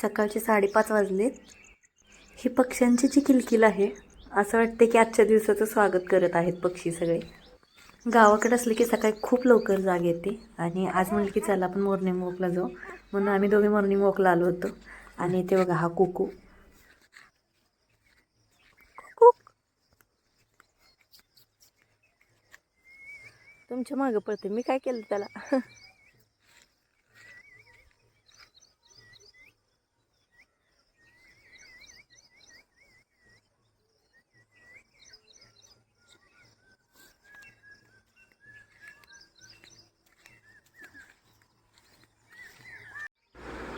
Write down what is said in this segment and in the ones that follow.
सकाळचे 5:30 वाजलेत. ही पक्ष्यांची जी किलकिल आहे, असं वाटते की आजच्या दिवसाचं स्वागत करत आहेत पक्षी सगळे. गावाकडे असले की सकाळी खूप लवकर जाग येते आणि आज म्हणलं की चला आपण मॉर्निंग वॉकला जाऊ, म्हणून आम्ही दोघे मॉर्निंग वॉकला आलो होतो. आणि इथे बघा हा कुकू. तुमच्या मागं पडते, मी काय केलं त्याला.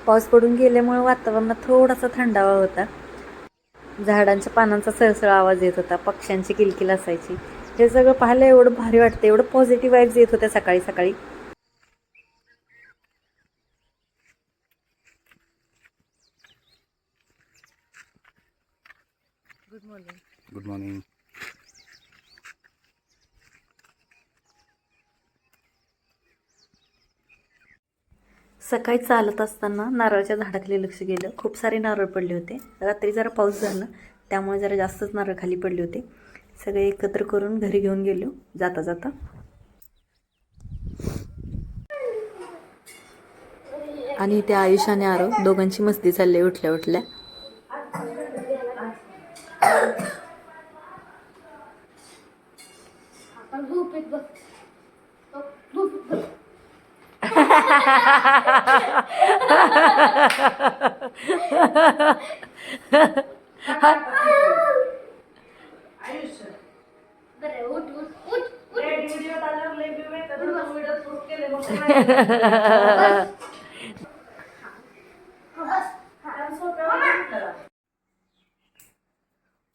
पाऊस पडून गेल्यामुळे वातावरणात थोडासा थंडावा होता. झाडांच्या पानांचा सळसळ आवाज येत होता, पक्ष्यांची किलकिल असायची. हे सगळं पाहायला एवढं भारी वाटतं, एवढं पॉझिटिव्ह वाईब्स येत होत्या सकाळी सकाळी. Good morning. Good morning. सकाळी चालत असताना नारळाच्या झाडाखाली लक्ष गेलं. खूप सारे नारळ पडले होते. रात्री जरा पाऊस झाला, त्यामुळे जरा जास्तच नारळ खाली पडले होते. सगळे एकत्र करून घरी घेऊन गेलो जाता जाता. आणि त्या आयुष आणि आरव दोघांची मस्ती चालली उठल्या उठल्या.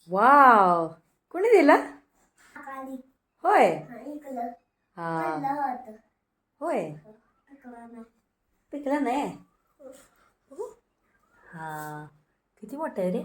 वाव, कोणी दिला? होय. हा होय, पिकला नाही. हा, किती मोठं आहे रे.